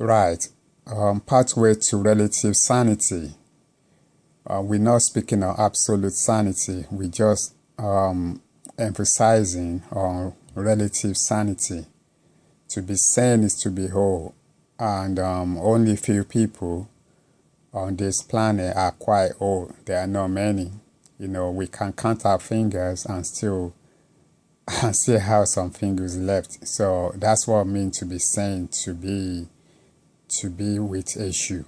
Right. Pathway to relative sanity. We're not speaking of absolute sanity. We're just emphasizing on relative sanity. To be sane is to be whole. And only few people on this planet are quite old. There are not many. We can count our fingers and still have some fingers left. So that's what it means to be sane, to be with Eshu,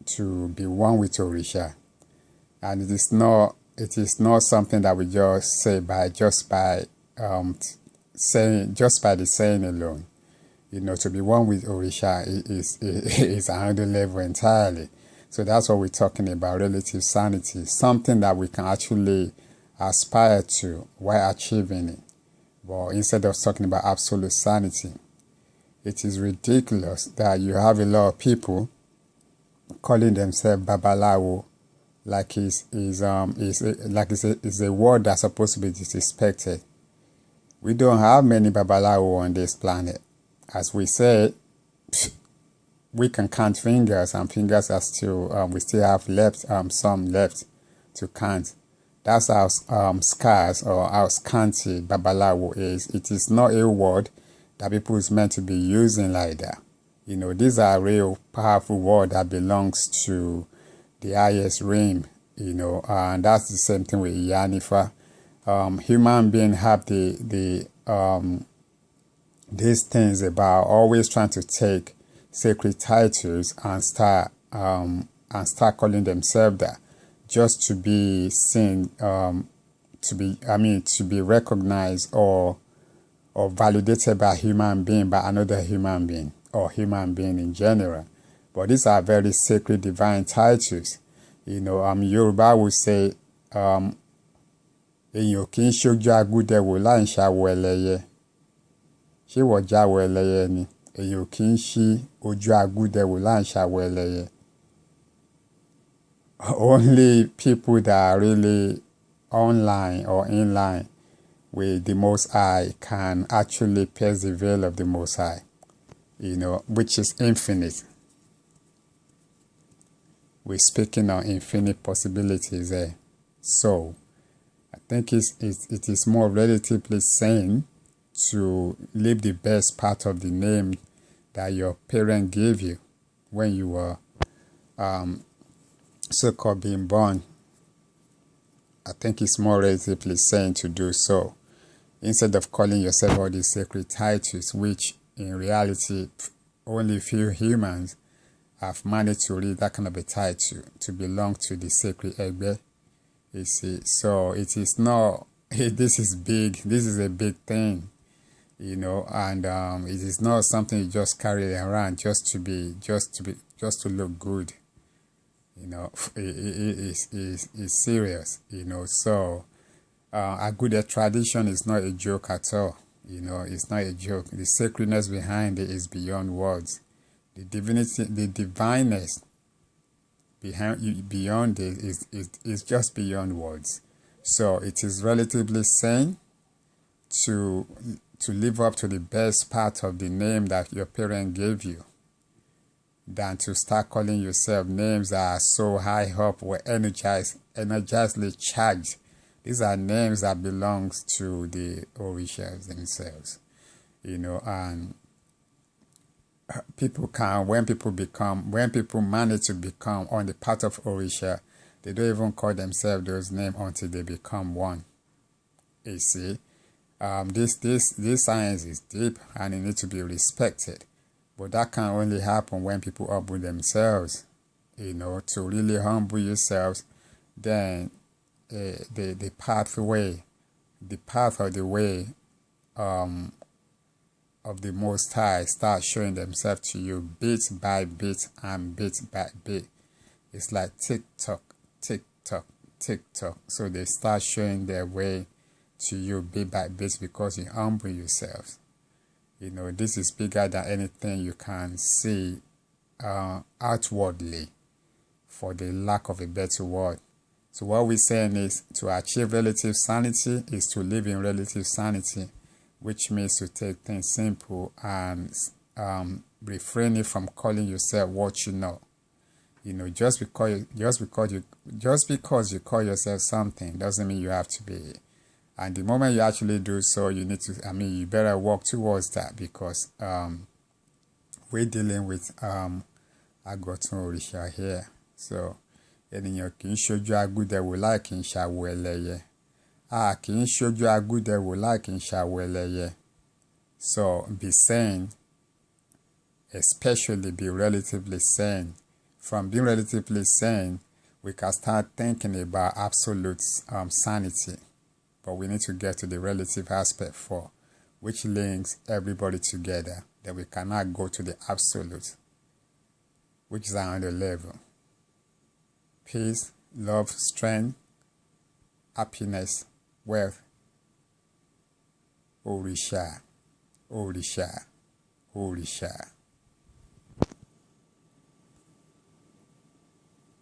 to be one with Orisha. And it is not something that we just say by the saying alone. To be one with Orisha is another level entirely. So that's what we're talking about, relative sanity, something that we can actually aspire to while achieving it. But instead of talking about absolute sanity, it is ridiculous that you have a lot of people calling themselves Babalawo, like it's a word that's supposed to be disrespected. We don't have many Babalawo on this planet. As we said, we can count fingers, and fingers are still we still have some left to count. That's how scarce or how scanty Babalawo is. It is not a word that people is meant to be using like that. These are real powerful words that belongs to the highest realm. And that's the same thing with Yanifa. Human beings have these things about always trying to take sacred titles and start calling themselves that, just to be seen, to be recognized or validated by a human being, by another human being, or human being in general. But these are very sacred divine titles. Yoruba will say, èèyàn kì í ṣojú Agude wò láì ṣàwọ̀ ẹlẹ́yẹ. Ṣé wọ́n jáwọ́ ẹlẹ́yẹ ni? Èèyàn kì í ṣí ojú Agude wò láì ṣàwọ̀ ẹlẹ́yẹ. Only people that are really online or in line with the Most High can actually pierce the veil of the Most High, which is infinite. We're speaking on infinite possibilities there. So I think it is more relatively sane to live the best part of the name that your parent gave you when you were so-called being born. I think it's more relatively sane to do so, instead of calling yourself all these sacred titles, which in reality only few humans have managed to read that kind of a title, to belong to the sacred Egbe. You see, so it is not. This is big. This is a big thing, and it is not something you just carry around just to look good. It is serious. So Agude tradition is not a joke at all. It's not a joke. The sacredness behind it is beyond words. The divinity, the divineness beyond it is just beyond words. So it is relatively sane to live up to the best part of the name that your parent gave you, than to start calling yourself names that are so high up or energizedly charged. These are names that belongs to the Orishas themselves, and people when people manage to become on the path of Orisha, they don't even call themselves those names until they become one. You see, this science is deep and it needs to be respected. But that can only happen when people humble themselves. To really humble yourselves, then the path of the way of the Most High start showing themselves to you bit by bit and bit by bit. It's like tick-tock, tick-tock, tick-tock. So they start showing their way to you bit by bit because you humble yourselves. This is bigger than anything you can see outwardly, for the lack of a better word. So what we're saying is, to achieve relative sanity is to live in relative sanity, which means to take things simple and refraining from calling yourself what you know. You know, just because you call yourself something doesn't mean you have to be. And the moment you actually do so, you need to, you better work towards that, because we're dealing with Agotun Orisha here. So, ènìyàn kì í ṣojú Agude wò láì kì í ṣàwò ẹlẹ́yẹ. A kì í ṣojú Agude wò láì kì í ṣàwò ẹlẹ́yẹ. So, be sane, especially be relatively sane. From being relatively sane, we can start thinking about absolute sanity. But we need to get to the relative aspect for which links everybody together. Then we cannot go to the absolute, which is another level. Peace, love, strength, happiness, wealth. Orisha, Orisha, Orisha.